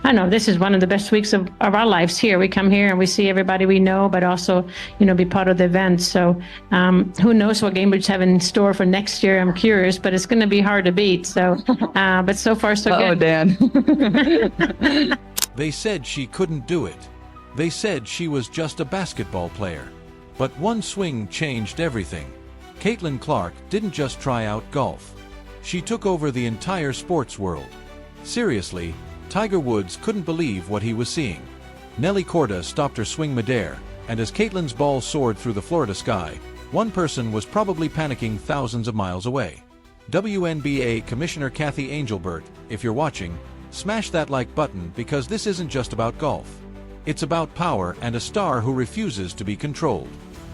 I know this is one of the best weeks of our lives here. We come here and we see everybody we know, but also, be part of the event. So who knows what Cambridge have in store for next year? I'm curious, but it's going to be hard to beat. So, but so far so good. Oh, Dan. They said she couldn't do it. They said she was just a basketball player. But one swing changed everything. Caitlin Clark didn't just try out golf. She took over the entire sports world. Seriously, Tiger Woods couldn't believe what he was seeing. Nelly Korda stopped her swing midair, and as Caitlin's ball soared through the Florida sky, one person was probably panicking thousands of miles away. WNBA Commissioner Kathy Angelbert, if you're watching, smash that like button because this isn't just about golf. It's about power and a star who refuses to be controlled.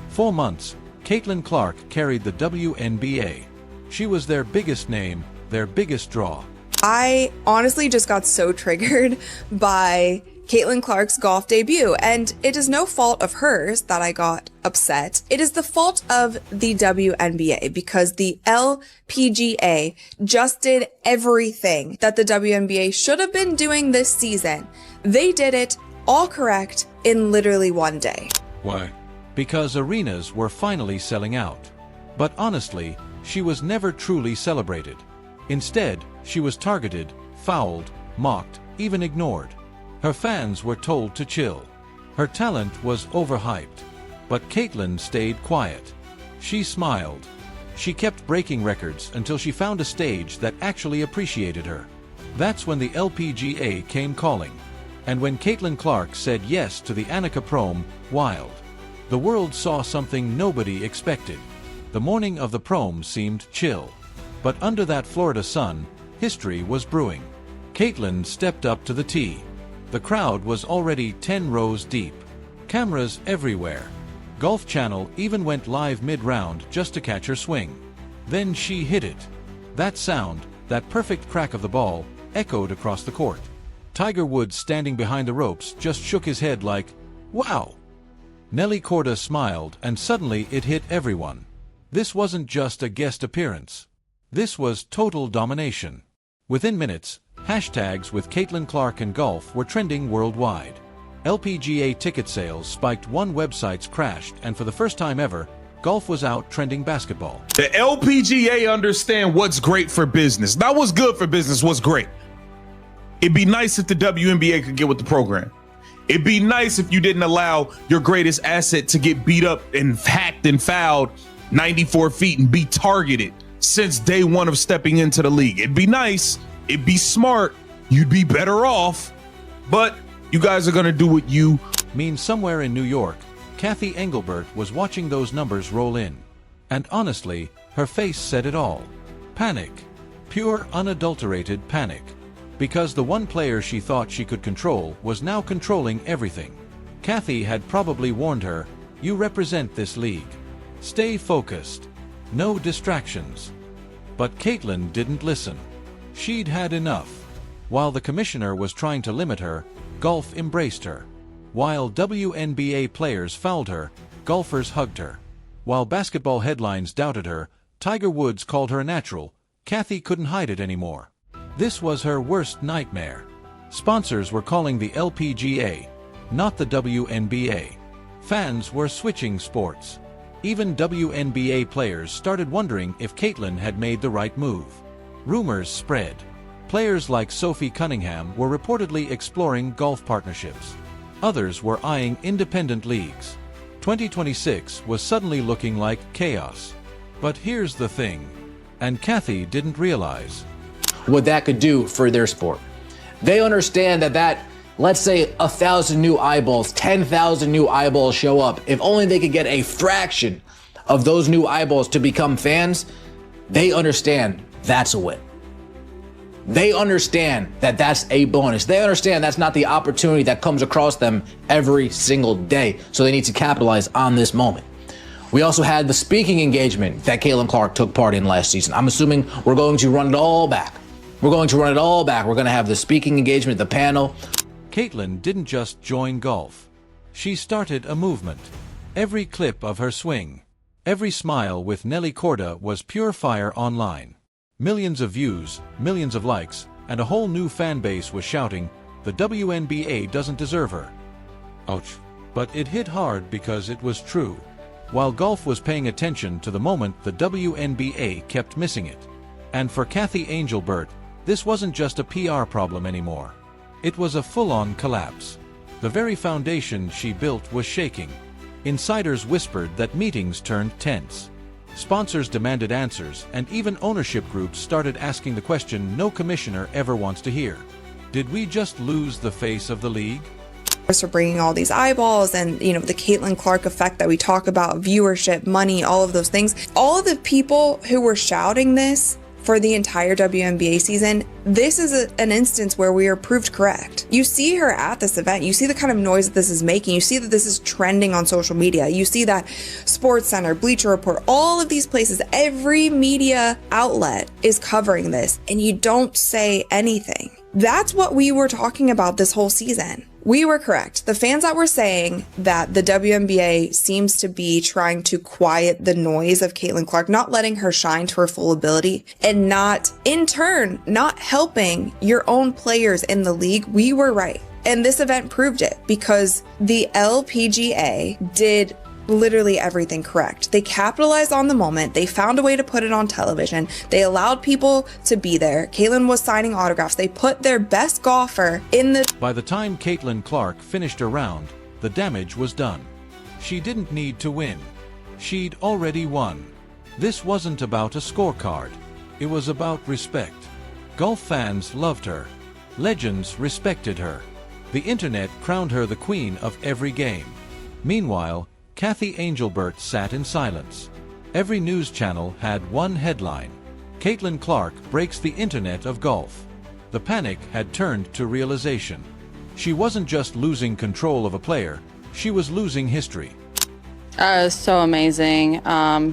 4 months, Caitlin Clark carried the WNBA. She was their biggest name, their biggest draw. I honestly just got so triggered by Caitlin Clark's golf debut, and it is no fault of hers that I got upset. It is the fault of the WNBA because the LPGA just did everything that the WNBA should have been doing this season. They did it all correct in literally one day. Why? Because arenas were finally selling out. But honestly, she was never truly celebrated. Instead, she was targeted, fouled, mocked, even ignored. Her fans were told to chill. Her talent was overhyped. But Caitlin stayed quiet. She smiled. She kept breaking records until she found a stage that actually appreciated her. That's when the LPGA came calling. And when Caitlin Clark said yes to the Annika Prom, wild. The world saw something nobody expected. The morning of the prom seemed chill. But under that Florida sun, history was brewing. Caitlin stepped up to the tee. The crowd was already 10 rows deep. Cameras everywhere. Golf Channel even went live mid-round just to catch her swing. Then she hit it. That sound, that perfect crack of the ball, echoed across the court. Tiger Woods standing behind the ropes just shook his head like, wow! Nelly Korda smiled and suddenly it hit everyone. This wasn't just a guest appearance. This was total domination. Within minutes, hashtags with Caitlin Clark and golf were trending worldwide. LPGA ticket sales spiked, one website's crashed, and for the first time ever, golf was out trending basketball. The LPGA understand what's great for business. Not what's good for business, what's great. It'd be nice if the WNBA could get with the program. It'd be nice if you didn't allow your greatest asset to get beat up and hacked and fouled 94 feet and be targeted since day one of stepping into the league. It'd be nice. It'd be smart. You'd be better off. But you guys are going to do what you mean. Somewhere in New York, Kathy Engelbert was watching those numbers roll in. And honestly, her face said it all. Panic. Pure, unadulterated panic. Because the one player she thought she could control was now controlling everything. Kathy had probably warned her, you represent this league. Stay focused. No distractions. But Caitlin didn't listen. She'd had enough. While the commissioner was trying to limit her, golf embraced her. While WNBA players fouled her, golfers hugged her. While basketball headlines doubted her, Tiger Woods called her a natural. Kathy couldn't hide it anymore. This was her worst nightmare. Sponsors were calling the LPGA, not the WNBA. Fans were switching sports. Even WNBA players started wondering if Caitlin had made the right move. Rumors spread. Players like Sophie Cunningham were reportedly exploring golf partnerships. Others were eyeing independent leagues. 2026 was suddenly looking like chaos. But here's the thing, and Kathy didn't realize what that could do for their sport. They understand that let's say 1,000 new eyeballs, 10,000 new eyeballs show up. If only they could get a fraction of those new eyeballs to become fans, they understand that's a win. They understand that that's a bonus. They understand that's not the opportunity that comes across them every single day. So they need to capitalize on this moment. We also had the speaking engagement that Caitlin Clark took part in last season. I'm assuming we're going to run it all back. We're going to have the speaking engagement, the panel. Caitlin didn't just join golf. She started a movement. Every clip of her swing, every smile with Nelly Korda was pure fire online. Millions of views, millions of likes, and a whole new fan base was shouting, The WNBA doesn't deserve her. Ouch. But it hit hard because it was true. While golf was paying attention to the moment, the WNBA kept missing it. And for Kathy Angelbert, this wasn't just a PR problem anymore. It was a full-on collapse. The very foundation she built was shaking. Insiders whispered that meetings turned tense. Sponsors demanded answers, and even ownership groups started asking the question no commissioner ever wants to hear. Did we just lose the face of the league? For bringing all these eyeballs and, the Caitlin Clark effect that we talk about, viewership, money, all of those things. All of the people who were shouting this for the entire WNBA season, this is an instance where we are proved correct. You see her at this event. You see the kind of noise that this is making. You see that this is trending on social media. You see that SportsCenter, Bleacher Report, all of these places, every media outlet is covering this, and you don't say anything. That's what we were talking about this whole season. We were correct. The fans that were saying that the WNBA seems to be trying to quiet the noise of Caitlin Clark, not letting her shine to her full ability, and not, in turn, not helping your own players in the league, we were right. And this event proved it because the LPGA did literally everything correct. They capitalized on the moment. They found a way to put it on television. They allowed people to be there. Caitlin was signing autographs. They put their best golfer in the... By the time Caitlin Clark finished her round, the damage was done. She didn't need to win. She'd already won. This wasn't about a scorecard. It was about respect. Golf fans loved her. Legends respected her. The internet crowned her the queen of every game. Meanwhile, Kathy Angelbert sat in silence. Every news channel had one headline: Caitlin Clark breaks the internet of golf. The panic had turned to realization. She wasn't just losing control of a player, she was losing history. So amazing.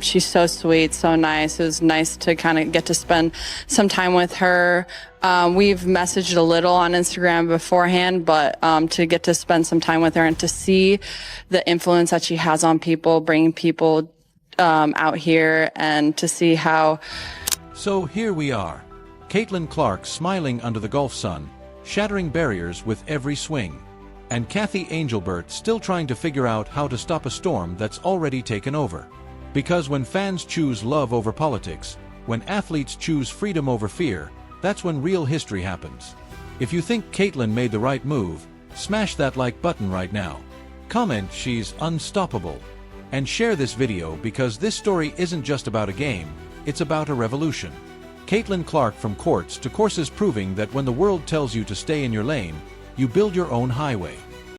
She's so sweet, so nice. It was nice to kind of get to spend some time with her. We've messaged a little on Instagram beforehand, but to get to spend some time with her and to see the influence that she has on people, bringing people out here, and to see how... So here we are. Caitlin Clark smiling under the golf sun, shattering barriers with every swing. And Kathy Angelbert still trying to figure out how to stop a storm that's already taken over. Because when fans choose love over politics, when athletes choose freedom over fear, that's when real history happens. If you think Caitlin made the right move, smash that like button right now. Comment she's unstoppable. And share this video because this story isn't just about a game, it's about a revolution. Caitlin Clark from courts to courses proving that when the world tells you to stay in your lane, you build your own highway.